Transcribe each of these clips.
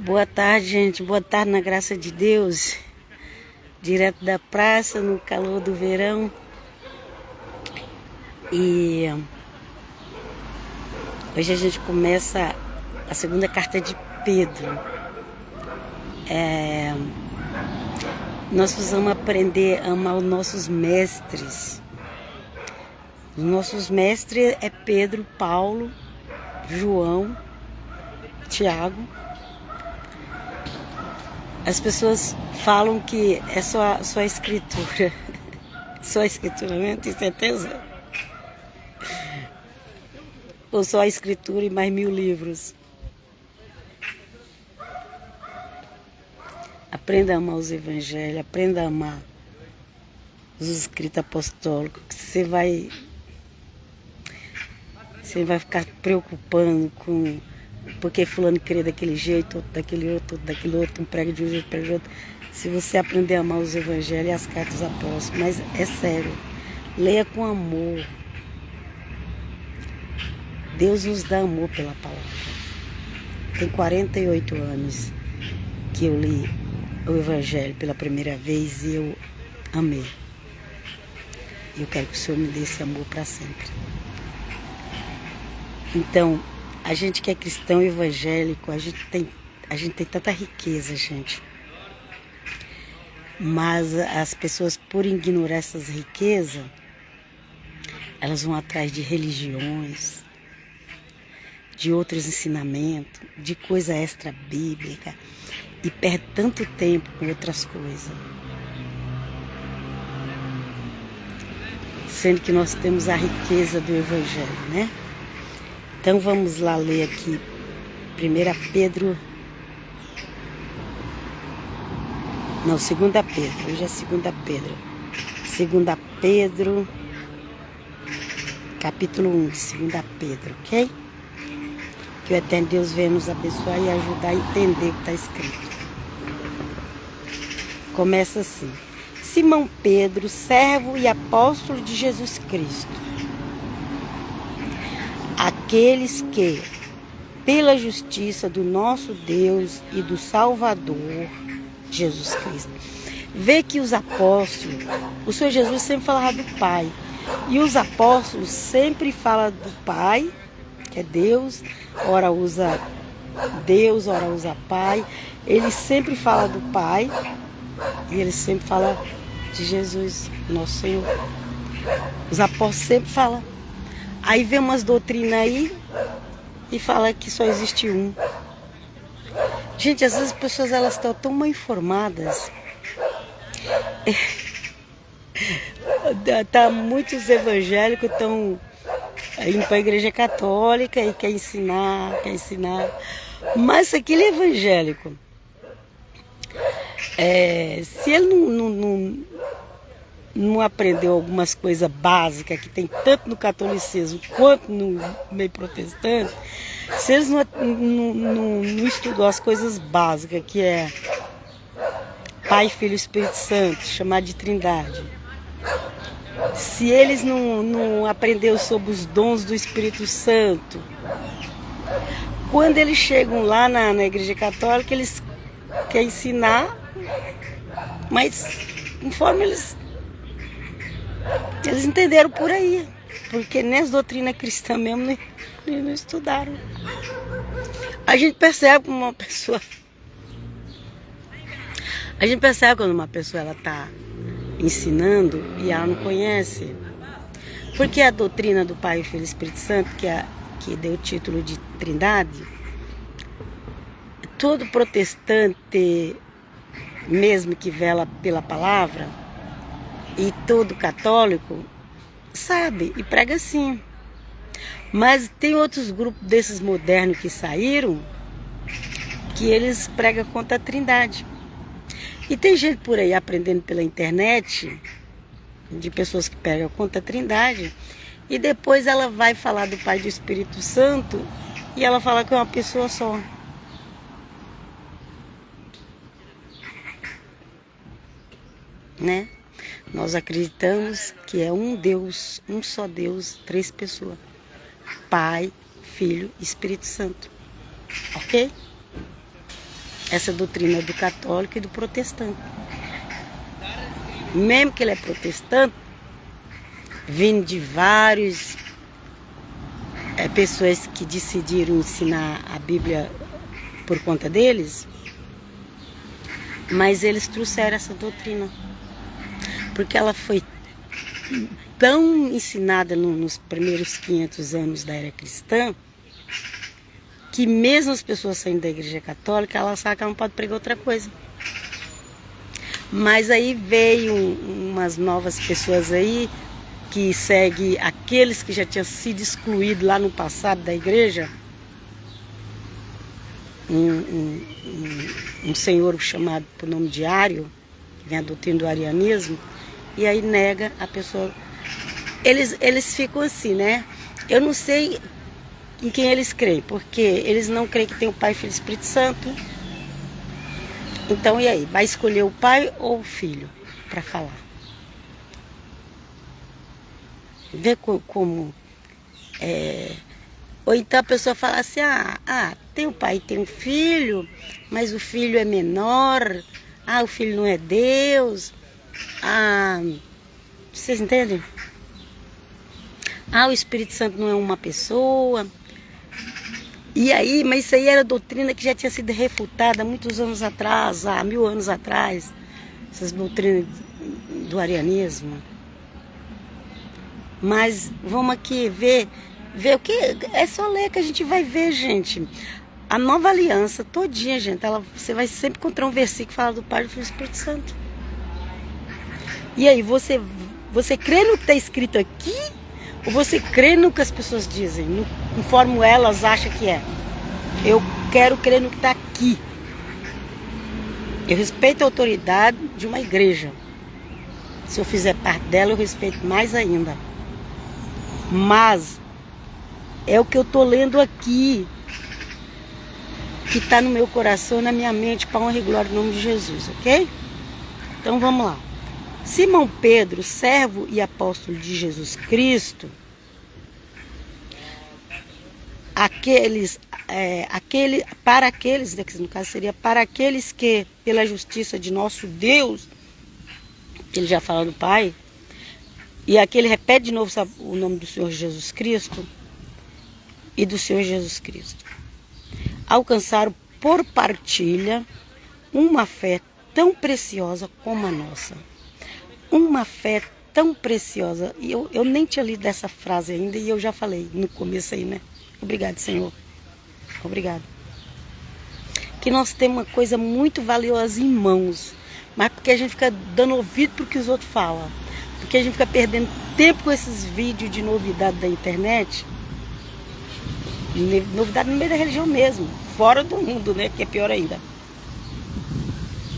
Boa tarde, gente. Boa tarde na graça de Deus. Direto da praça, no calor do verão. E hoje a gente começa a segunda carta de Pedro. Nós precisamos aprender a amar os nossos mestres. Os nossos mestres é Pedro, Paulo, João, Tiago. As pessoas falam que é só a escritura. Só a escritura mesmo, tem certeza? Ou só a escritura e mais 1000 livros? Aprenda a amar os evangelhos, aprenda a amar os escritos apostólicos, que você vai ficar preocupando com porque fulano crê daquele jeito, outro daquele outro, um prega de um jeito, prega de outro. Se você aprender a amar os evangelhos e as cartas apóstolas, mas é sério, leia com amor. Deus nos dá amor pela palavra. Tem 48 anos que eu li o evangelho pela primeira vez e eu amei. E eu quero que o Senhor me dê esse amor para sempre. Então, a gente que é cristão evangélico, a gente tem tanta riqueza, gente. Mas as pessoas, por ignorar essas riquezas, elas vão atrás de religiões, de outros ensinamentos, de coisa extra-bíblica e perde tanto tempo com outras coisas. Sendo que nós temos a riqueza do evangelho, né? Então vamos lá ler aqui 1 Pedro, não, 2 Pedro, hoje é 2 Pedro. 2 Pedro, capítulo 1 de 2 Pedro, ok? Que o Eterno Deus venha nos abençoar e ajudar a entender o que está escrito. Começa assim: Simão Pedro, servo e apóstolo de Jesus Cristo, aqueles que, pela justiça do nosso Deus e do Salvador, Jesus Cristo. Vê que os apóstolos, o Senhor Jesus sempre falava do Pai, e os apóstolos sempre falam do Pai, que é Deus, ora usa Deus, ora usa Pai. Ele sempre fala do Pai, e ele sempre fala de Jesus, nosso Senhor. Os apóstolos sempre falam. Aí vem umas doutrinas aí e fala que só existe um. Gente, às vezes as pessoas elas estão tão mal informadas. Tá, muitos evangélicos estão indo para a igreja católica e quer ensinar. Mas aquele evangélico, se ele não aprendeu algumas coisas básicas que tem tanto no catolicismo quanto no meio protestante, se eles não estudou as coisas básicas, que é Pai, Filho e Espírito Santo, chamado de Trindade, se eles não aprenderam sobre os dons do Espírito Santo, quando eles chegam lá na igreja católica, eles querem ensinar, mas conforme eles entenderam por aí, porque nem as doutrinas cristãs mesmo não estudaram. A gente percebe quando uma pessoa ela está ensinando e ela não conhece. Porque a doutrina do Pai, Filho e Espírito Santo, que deu o título de Trindade, todo protestante, mesmo que vela pela palavra, e todo católico sabe e prega assim. Mas tem outros grupos desses modernos que saíram que eles pregam contra a Trindade. E tem gente por aí aprendendo pela internet, de pessoas que pregam contra a Trindade, e depois ela vai falar do Pai e do Espírito Santo e ela fala que é uma pessoa só. Né? Nós acreditamos que é um Deus, um só Deus, 3 pessoas. Pai, Filho e Espírito Santo. Ok? essa doutrina do católico e do protestante. Mesmo que ele é protestante, vindo de várias pessoas que decidiram ensinar a Bíblia por conta deles, mas eles trouxeram essa doutrina, porque ela foi tão ensinada nos primeiros 500 anos da era cristã, que mesmo as pessoas saindo da igreja católica, elas sabem que ela não pode pregar outra coisa. Mas aí veio umas novas pessoas aí, que seguem aqueles que já tinham sido excluídos lá no passado da igreja. Um senhor chamado por nome de Ário, que vem a doutrina do arianismo, e aí nega a pessoa. Eles ficam assim, né? Eu não sei em quem eles creem, porque eles não creem que tem o Pai, Filho e Espírito Santo. Então, e aí? Vai escolher o pai ou o filho para falar? Vê como... Ou então a pessoa fala assim, tem o pai e tem o filho, mas o filho é menor, o filho não é Deus, vocês entendem? O Espírito Santo não é uma pessoa. E aí, mas isso aí era doutrina que já tinha sido refutada há muitos anos atrás, há 1000 anos atrás, essas doutrinas do arianismo. Mas vamos aqui ver o que é, só ler que a gente vai ver, gente. A nova aliança todinha, gente, você vai sempre encontrar um versículo que fala do Pai, do Filho e do Espírito Santo. E aí, você crê no que está escrito aqui? Ou você crê no que as pessoas dizem, conforme elas acham que é? Eu quero crer no que está aqui. Eu respeito a autoridade de uma igreja. Se eu fizer parte dela, eu respeito mais ainda. Mas é o que eu estou lendo aqui, que está no meu coração e na minha mente, para honra e glória do nome de Jesus, ok? Então vamos lá. Simão Pedro, servo e apóstolo de Jesus Cristo, para aqueles, no caso seria para aqueles que, pela justiça de nosso Deus, ele já fala do Pai, e aqui ele repete de novo o nome do Senhor Jesus Cristo e do Senhor Jesus Cristo, alcançaram por partilha uma fé tão preciosa como a nossa. Uma fé tão preciosa. E eu nem tinha lido essa frase ainda e eu já falei no começo aí, né? Obrigado, Senhor. Obrigado. Que nós temos uma coisa muito valiosa em mãos, mas porque a gente fica dando ouvido para o que os outros falam. Porque a gente fica perdendo tempo com esses vídeos de novidade da internet. Novidade no meio da religião mesmo. Fora do mundo, né? Que é pior ainda.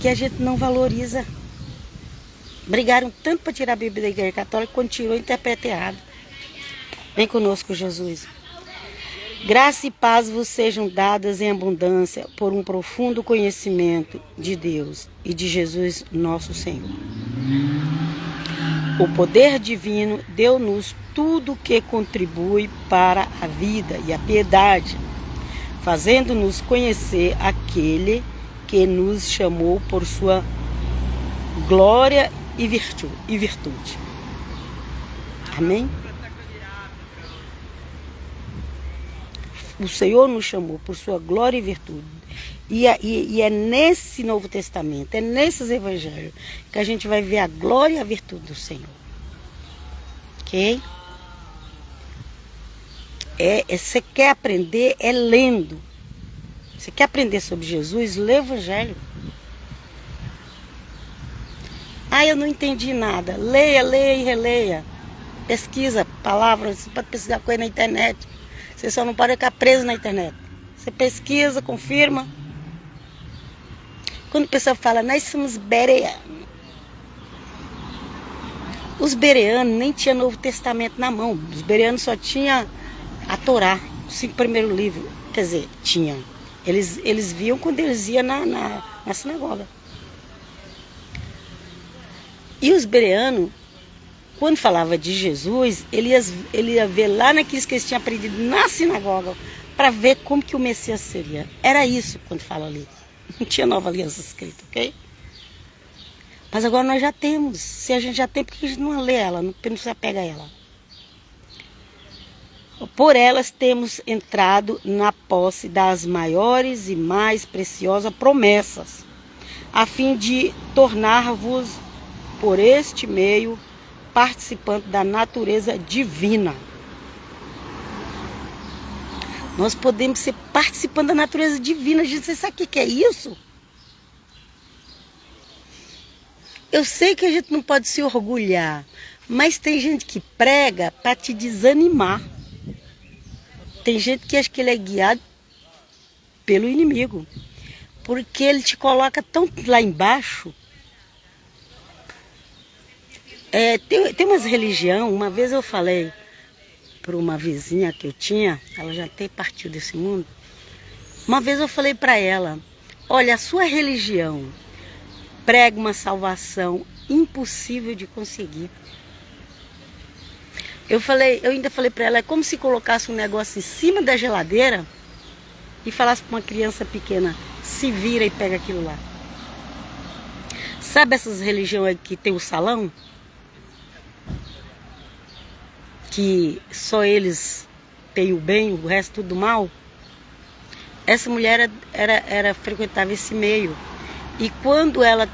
Que a gente não valoriza. Brigaram tanto para tirar a Bíblia da Igreja Católica, quando tirou, interpreta errado. Vem conosco, Jesus. Graça e paz vos sejam dadas em abundância por um profundo conhecimento de Deus e de Jesus, nosso Senhor. O poder divino deu-nos tudo que contribui para a vida e a piedade, fazendo-nos conhecer aquele que nos chamou por sua glória e virtude. Amém? O Senhor nos chamou por sua glória e virtude. E é nesse Novo Testamento, é nesses evangelhos, que a gente vai ver a glória e a virtude do Senhor. Ok? Você quer aprender, é lendo. Você quer aprender sobre Jesus, lê o evangelho. Eu não entendi nada. Leia e releia. Pesquisa palavras, você pode pesquisar coisa na internet. Você só não pode ficar preso na internet. Você pesquisa, confirma. Quando o pessoal fala, nós somos bereanos. Os bereanos nem tinham Novo Testamento na mão. Os bereanos só tinham a Torá, os 5 primeiros livros. Quer dizer, tinham. Eles viam quando eles iam na sinagoga. E os bereanos, quando falava de Jesus, ele ia ver lá naqueles que eles tinham aprendido na sinagoga, para ver como que o Messias seria. Era isso quando fala ali. Não tinha nova aliança escrita, ok? Mas agora nós já temos. Se a gente já tem, por que a gente não lê ela? Não se apega a ela. Por elas temos entrado na posse das maiores e mais preciosas promessas, a fim de tornar-vos, por este meio, participantes da natureza divina. Nós podemos ser participantes da natureza divina. Gente, você sabe o que é isso? Eu sei que a gente não pode se orgulhar, mas tem gente que prega para te desanimar. Tem gente que acha que ele é guiado pelo inimigo, porque ele te coloca tão lá embaixo. Tem umas religiões, uma vez eu falei para uma vizinha que eu tinha, ela já até partiu desse mundo. Uma vez eu falei para ela, olha, a sua religião prega uma salvação impossível de conseguir. Eu ainda falei para ela, é como se colocasse um negócio em cima da geladeira e falasse para uma criança pequena, se vira e pega aquilo lá. Sabe essas religiões aí que tem o salão? Que só eles têm o bem, o resto tudo mal? Essa mulher frequentava esse meio. E quando ela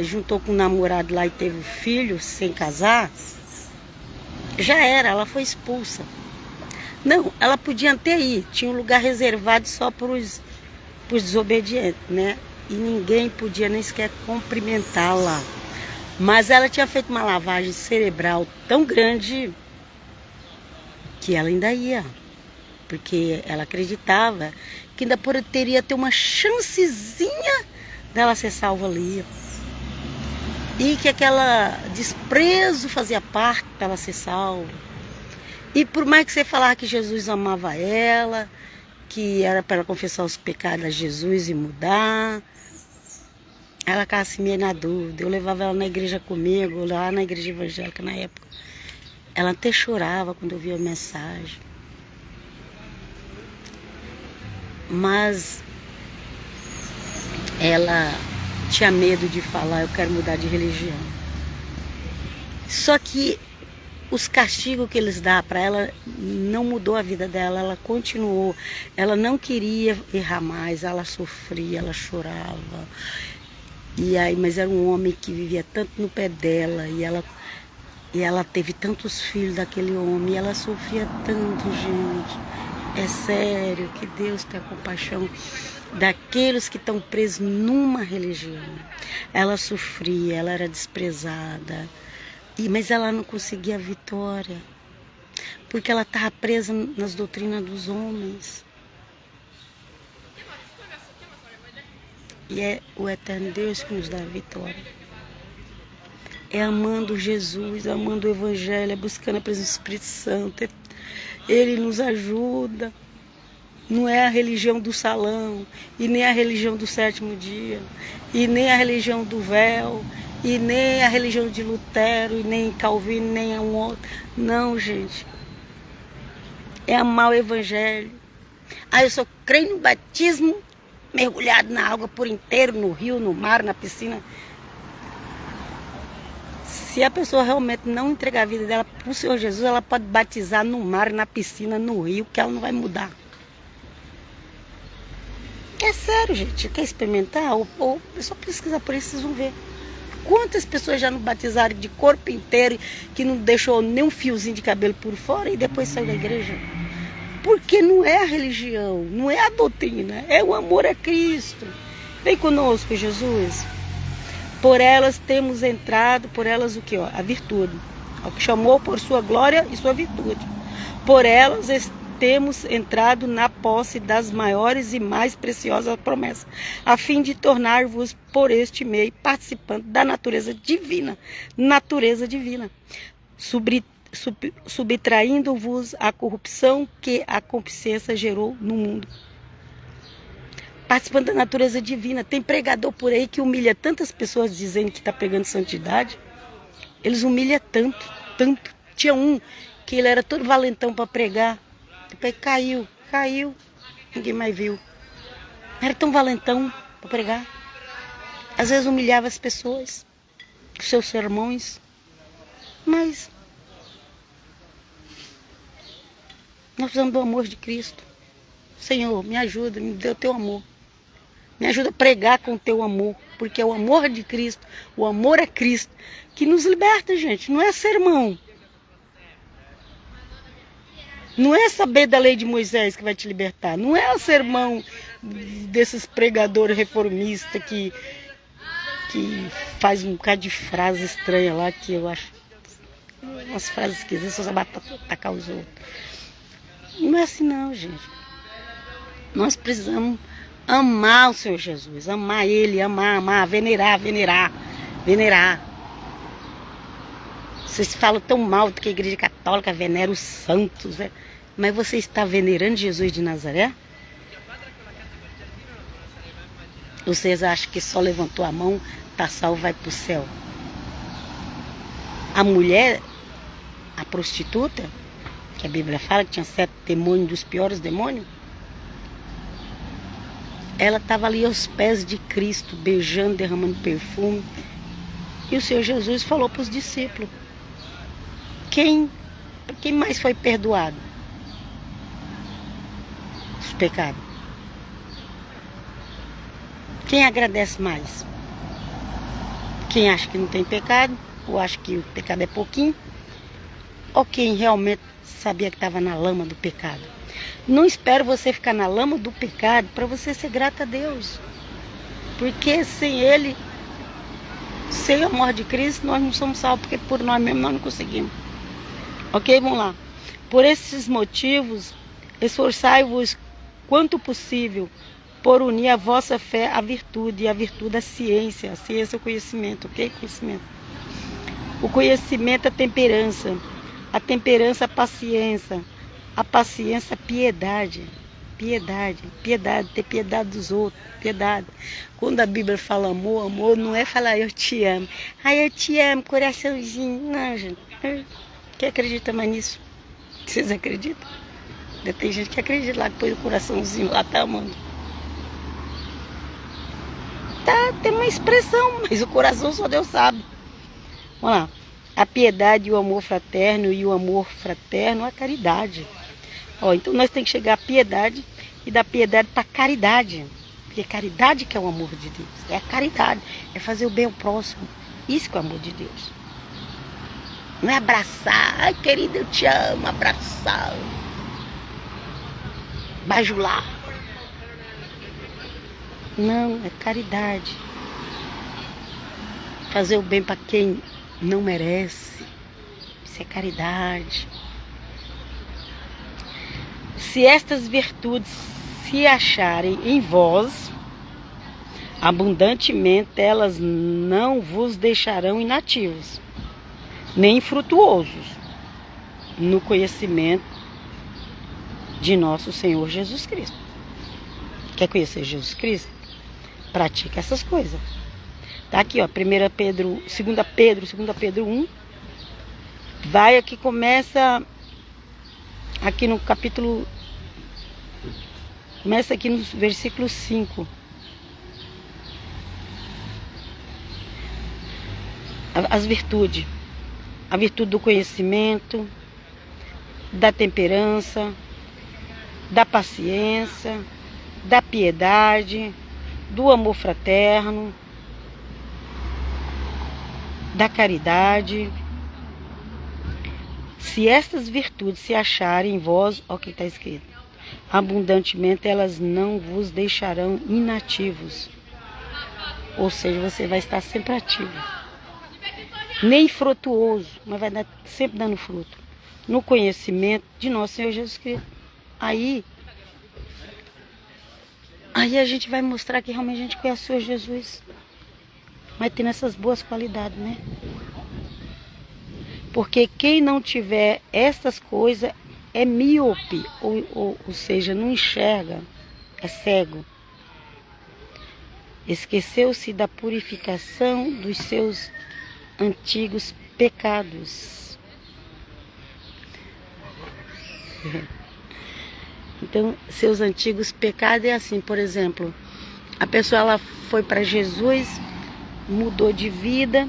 juntou com o namorado lá e teve filho sem casar, já era, ela foi expulsa. Não, ela podia até ir, tinha um lugar reservado só para os desobedientes, né? E ninguém podia nem sequer cumprimentá-la. Mas ela tinha feito uma lavagem cerebral tão grande que ela ainda ia. Porque ela acreditava que ainda poderia ter uma chancezinha dela ser salva ali. E que aquele desprezo fazia parte para ela ser salva. E por mais que você falar que Jesus amava ela, que era para ela confessar os pecados a Jesus e mudar, ela ficava assim meio na dúvida. Eu levava ela na igreja comigo, lá na igreja evangélica na época. Ela até chorava quando eu via a mensagem. Mas ela tinha medo de falar, eu quero mudar de religião. Só que os castigos que eles dão para ela não mudou a vida dela, ela continuou. Ela não queria errar mais, ela sofria, ela chorava. Mas era um homem que vivia tanto no pé dela, e ela teve tantos filhos daquele homem, e ela sofria tanto, gente. É sério, que Deus tenha compaixão daqueles que estão presos numa religião. Ela sofria, ela era desprezada, mas ela não conseguia a vitória, porque ela estava presa nas doutrinas dos homens. E é o eterno Deus que nos dá a vitória. É amando Jesus, amando o Evangelho, é buscando a presença do Espírito Santo. Ele nos ajuda. Não é a religião do salão, e nem a religião do sétimo dia, e nem a religião do véu, e nem a religião de Lutero, e nem Calvino, nem um outro. Não, gente. É amar o Evangelho. Eu só creio no batismo, mergulhado na água por inteiro, no rio, no mar, na piscina. Se a pessoa realmente não entregar a vida dela para o Senhor Jesus, ela pode batizar no mar, na piscina, no rio, que ela não vai mudar. É sério, gente. Quer experimentar? Ou é só pesquisar por isso, vocês vão ver. Quantas pessoas já não batizaram de corpo inteiro, que não deixou nem um fiozinho de cabelo por fora e depois saiu da igreja? Porque não é a religião, não é a doutrina, é o amor a Cristo. Vem conosco, Jesus. Por elas temos entrado, por elas o que? A virtude. O que chamou por sua glória e sua virtude. Por elas temos entrado na posse das maiores e mais preciosas promessas, a fim de tornar-vos por este meio participantes da natureza divina, subtraindo-vos a corrupção que a concupiscência gerou no mundo. Participando da natureza divina. Tem pregador por aí que humilha tantas pessoas dizendo que está pregando santidade. Eles humilham tanto. Tinha um que ele era todo valentão para pregar. Depois caiu, ninguém mais viu. Era tão valentão. para pregar. Às vezes humilhava as pessoas com seus sermões, mas nós precisamos do amor de Cristo. Senhor, me ajuda, me dê o teu amor. Me ajuda a pregar com o teu amor, porque é o amor de Cristo, o amor a Cristo, que nos liberta, gente. Não é sermão. Não é saber da lei de Moisés que vai te libertar. Não é o sermão desses pregadores reformistas que faz um bocado de frase estranha lá, que eu acho umas frases esquisitas, só sabe atacar os outros. Não é assim não, gente. Nós precisamos amar o Senhor Jesus, amar Ele, amar, venerar. Vocês falam tão mal do que a Igreja Católica venera os santos, né? Mas você está venerando Jesus de Nazaré? Vocês acham que só levantou a mão, tá salvo, vai para o céu? A mulher, a prostituta, que a Bíblia fala que tinha 7 demônios, dos piores demônios, ela estava ali aos pés de Cristo, beijando, derramando perfume. E o Senhor Jesus falou para os discípulos: quem mais foi perdoado os pecados? Quem agradece mais? Quem acha que não tem pecado, ou acha que o pecado é pouquinho, ou quem realmente sabia que estava na lama do pecado? Não espero você ficar na lama do pecado para você ser grato a Deus. Porque sem Ele, sem o amor de Cristo, nós não somos salvos, porque por nós mesmos nós não conseguimos. Ok? Vamos lá. Por esses motivos, esforçai-vos quanto possível por unir a vossa fé à virtude, e a virtude à ciência. A ciência é o conhecimento, ok? Conhecimento. O conhecimento é a temperança a paciência, a paciência a piedade. Piedade, ter piedade dos outros, piedade. Quando a Bíblia fala amor não é falar eu te amo. Ai, eu te amo, coraçãozinho. Não, gente. Quem acredita mais nisso? Vocês acreditam? Tem gente que acredita lá que põe o coraçãozinho lá, tá amando. Tá, tem uma expressão, mas o coração só Deus sabe. Vamos lá. A piedade e o amor fraterno, e o amor fraterno a caridade. Ó, então nós temos que chegar à piedade, e da piedade para a caridade. Porque caridade que é o amor de Deus. É a caridade, é fazer o bem ao próximo. Isso que é o amor de Deus. Não é abraçar, ai querida, eu te amo, abraçar, bajular. Não, é caridade. Fazer o bem para quem não merece. Isso é caridade. Se estas virtudes se acharem em vós, abundantemente elas não vos deixarão inativos, nem infrutuosos no conhecimento de nosso Senhor Jesus Cristo. Quer conhecer Jesus Cristo? Pratica essas coisas. Tá aqui, ó, 2 Pedro 1. Vai aqui, começa aqui no capítulo, começa aqui no versículo 5. As virtudes. A virtude do conhecimento, da temperança, da paciência, da piedade, do amor fraterno, da caridade. Se estas virtudes se acharem em vós, olha o que está escrito: abundantemente elas não vos deixarão inativos. Ou seja, você vai estar sempre ativo. Nem frutuoso, mas vai sempre dando fruto. No conhecimento de nosso Senhor Jesus Cristo. Aí a gente vai mostrar que realmente a gente conhece o Senhor Jesus. Mas tendo essas boas qualidades, né? Porque quem não tiver essas coisas é míope, ou seja, não enxerga, é cego. Esqueceu-se da purificação dos seus antigos pecados. Então, seus antigos pecados é assim, por exemplo, A pessoa ela foi para Jesus, mudou de vida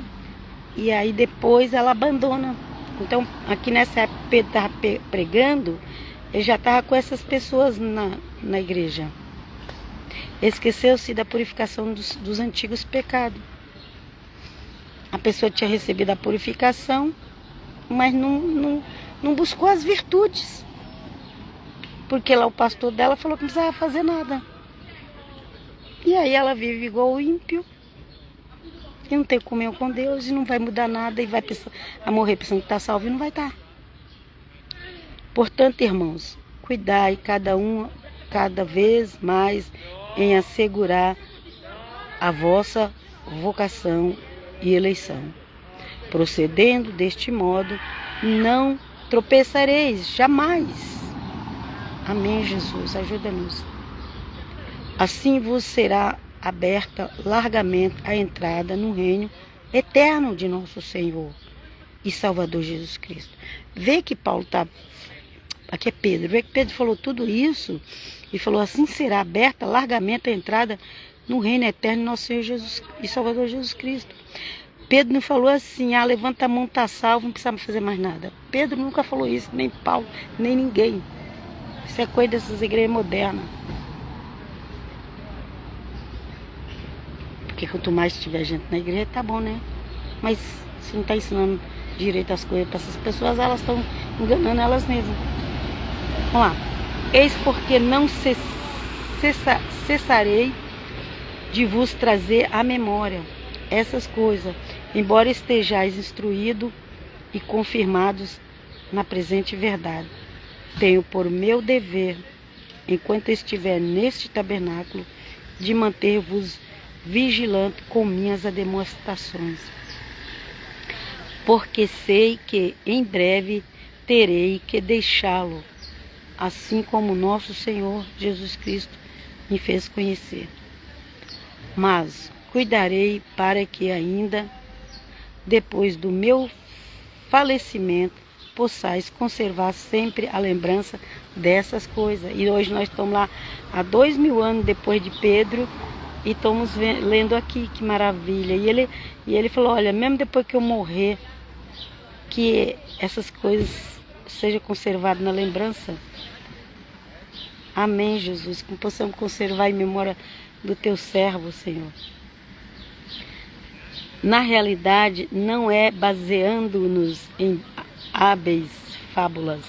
e aí depois ela abandona. Então, aqui nessa época Pedro estava pregando, ele já estava com essas pessoas na igreja. Esqueceu-se da purificação dos antigos pecados. A pessoa tinha recebido a purificação, mas não buscou as virtudes. Porque lá o pastor dela falou que não precisava fazer nada. E aí ela vive igual o ímpio. E não tem comunhão com Deus e não vai mudar nada. E vai a morrer pensando que está salvo e não vai estar. Portanto, irmãos, cuidai cada vez mais em assegurar a vossa vocação e eleição. Procedendo deste modo, não tropeçareis jamais. Amém, Jesus, ajuda-nos. Assim vos será aberta largamente a entrada no reino eterno de nosso Senhor e Salvador Jesus Cristo. Vê que Paulo está... Aqui é Pedro. Vê que Pedro falou tudo isso e falou assim: será aberta largamente a entrada no reino eterno de nosso Senhor Jesus e Salvador Jesus Cristo. Pedro não falou assim: ah, levanta a mão, tá salvo, não precisa fazer mais nada. Pedro nunca falou isso, nem Paulo, nem ninguém. Isso é coisa dessas igrejas modernas. Porque quanto mais tiver gente na igreja, tá bom, né? Mas se não tá ensinando direito as coisas para essas pessoas, elas estão enganando elas mesmas. Vamos lá. Eis porque não cessarei de vos trazer à memória essas coisas, embora estejais instruídos e confirmados na presente verdade. Tenho por meu dever, enquanto estiver neste tabernáculo, de manter-vos vigilante com minhas demonstrações, porque sei que em breve terei que deixá-lo, assim como nosso Senhor Jesus Cristo me fez conhecer. Mas cuidarei para que ainda depois do meu falecimento possais conservar sempre a lembrança dessas coisas. E hoje nós estamos lá há 2000 anos depois de Pedro e estamos lendo aqui, que maravilha. E ele falou: olha, mesmo depois que eu morrer, que essas coisas sejam conservadas na lembrança. Amém, Jesus, que possamos conservar em memória do teu servo, Senhor. Na realidade, não é baseando-nos em hábeis fábulas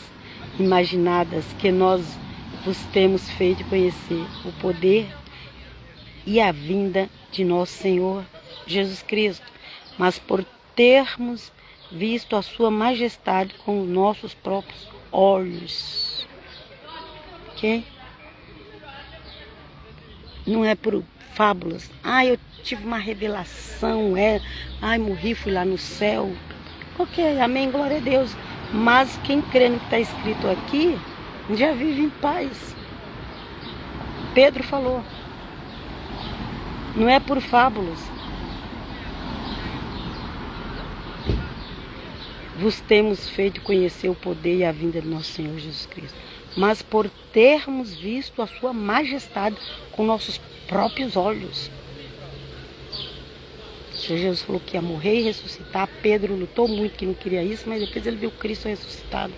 imaginadas que nós vos temos feito conhecer o poder e a vinda de nosso Senhor Jesus Cristo, mas por termos visto a sua majestade com os nossos próprios olhos. Ok? Não é por fábulas. Ah, eu tive uma revelação, ai, morri, fui lá no céu. Ok, amém, glória a Deus. Mas quem crê no que está escrito aqui, já vive em paz. Pedro falou. Não é por fábulas. Vos temos feito conhecer o poder e a vinda de nosso Senhor Jesus Cristo, mas por termos visto a sua majestade com nossos próprios olhos. O Senhor Jesus falou que ia morrer e ressuscitar. Pedro lutou muito, que não queria isso, mas depois ele viu Cristo ressuscitado.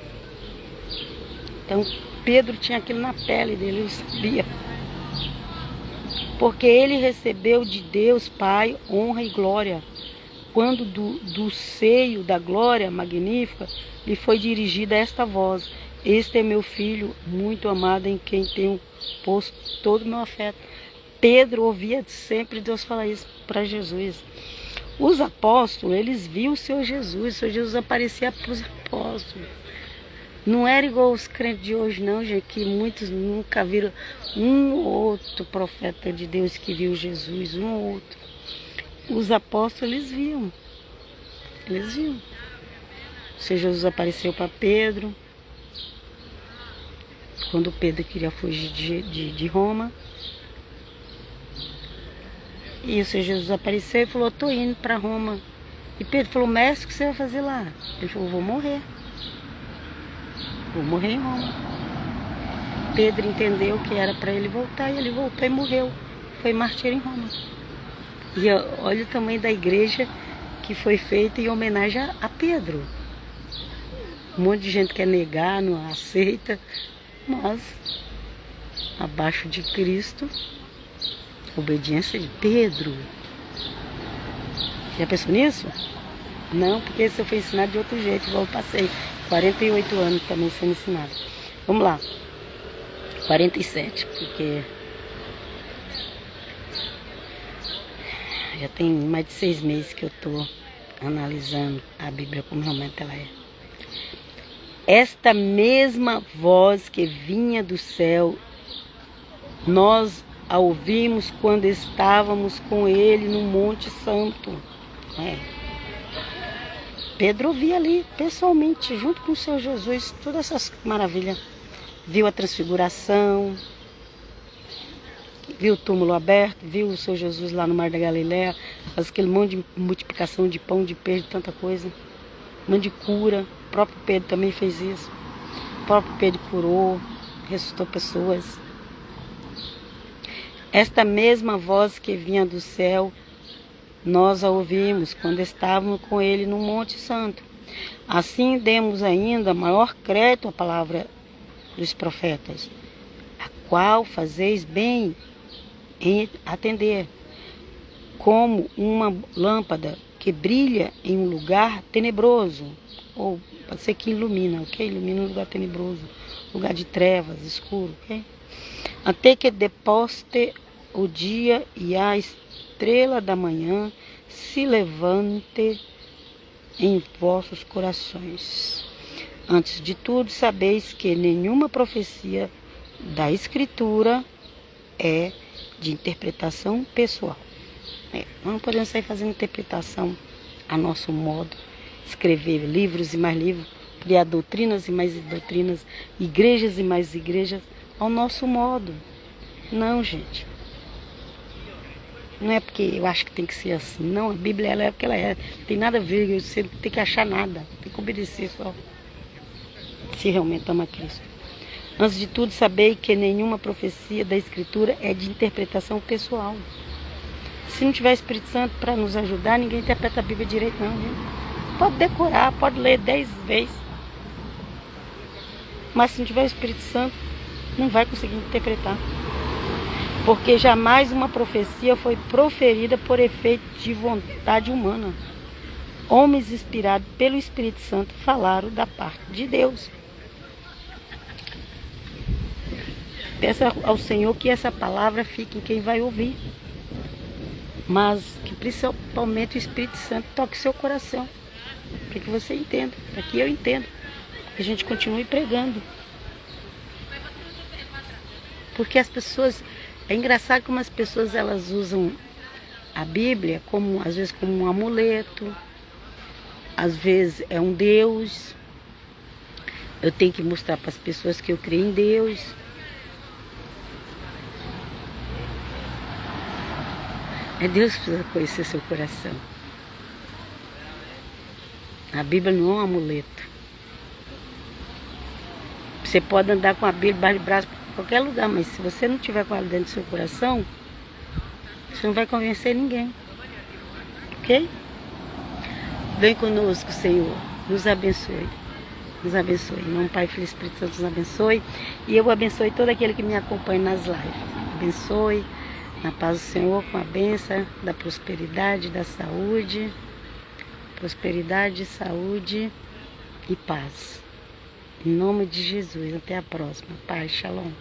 Então Pedro tinha aquilo na pele dele, ele sabia. Porque ele recebeu de Deus Pai honra e glória, quando do seio da glória magnífica lhe foi dirigida esta voz: este é meu filho muito amado, em quem tenho posto todo o meu afeto. Pedro ouvia sempre Deus falar isso para Jesus. Os apóstolos, eles viam o Senhor Jesus aparecia para os apóstolos. Não era igual os crentes de hoje não, gente, que muitos nunca viram um ou outro profeta de Deus que viu Jesus, um ou outro. Os apóstolos, eles viam. Eles viam. O Senhor Jesus apareceu para Pedro, quando Pedro queria fugir de Roma. E o Senhor Jesus apareceu e falou: estou indo para Roma. E Pedro falou: mestre, o que você vai fazer lá? Ele falou: vou morrer. Vou morrer em Roma. Pedro entendeu que era para ele voltar e ele voltou e morreu foi martírio em Roma. E olha o tamanho da igreja que foi feita em homenagem a Pedro. Um monte de gente quer negar, não aceita, mas abaixo de Cristo, a obediência de Pedro. Já pensou nisso? Não, porque isso eu fui ensinado de outro jeito, igual eu passei 48 anos também sendo ensinado. Vamos lá. 47, porque já tem mais de 6 meses que eu estou analisando a Bíblia como realmente ela é. Esta mesma voz que vinha do céu, nós a ouvimos quando estávamos com ele no Monte Santo. Pedro ouvia ali, pessoalmente, junto com o Senhor Jesus, todas essas maravilhas. Viu a transfiguração, viu o túmulo aberto, viu o Senhor Jesus lá no Mar da Galileia, faz aquele monte de multiplicação de pão, de peixe, de tanta coisa. Um monte de cura. O próprio Pedro também fez isso. O próprio Pedro curou, ressuscitou pessoas. Esta mesma voz que vinha do céu, nós a ouvimos quando estávamos com ele no Monte Santo. Assim demos ainda maior crédito à palavra dos profetas, a qual fazeis bem em atender, como uma lâmpada que brilha em um lugar tenebroso, ou pode ser que ilumina, ok? Ilumina um lugar tenebroso, lugar de trevas, escuro, ok? Até que deposte o dia e a estrela da manhã se levante em vossos corações. Antes de tudo, sabeis que nenhuma profecia da Escritura é de interpretação pessoal. Nós não podemos sair fazendo interpretação a nosso modo, escrever livros e mais livros, criar doutrinas e mais doutrinas, igrejas e mais igrejas, ao nosso modo. Não, gente. Não é porque eu acho que tem que ser assim. Não, a Bíblia ela é o que ela é. Não tem nada a ver, você não tem que achar nada. Tem que obedecer só. Se realmente ama Cristo. Antes de tudo, sabei que nenhuma profecia da Escritura é de interpretação pessoal. Se não tiver Espírito Santo para nos ajudar, ninguém interpreta a Bíblia direito, não, gente. Pode decorar, pode ler 10 vezes. Mas se não tiver o Espírito Santo, não vai conseguir interpretar. Porque jamais uma profecia foi proferida por efeito de vontade humana. Homens inspirados pelo Espírito Santo falaram da parte de Deus. Peça ao Senhor que essa palavra fique em quem vai ouvir. Mas que principalmente o Espírito Santo toque seu coração. Para que você entenda, para que eu entenda. Que a gente continue pregando. Porque as pessoas... É engraçado como as pessoas elas usam a Bíblia como, às vezes como um amuleto. Às vezes é um Deus. Eu tenho que mostrar para as pessoas que eu creio em Deus. É Deus que precisa conhecer seu coração. A Bíblia não é um amuleto. Você pode andar com a Bíblia debaixo do braço em qualquer lugar, mas se você não tiver com ela dentro do seu coração, você não vai convencer ninguém. Ok? Vem conosco, Senhor. Nos abençoe. Nos abençoe. Em nome do Pai, Filho e Espírito Santo nos abençoe. E eu abençoe todo aquele que me acompanha nas lives. Abençoe. Na paz do Senhor, com a bênção da prosperidade, da saúde. Prosperidade, saúde e paz. Em nome de Jesus. Até a próxima. Paz, shalom.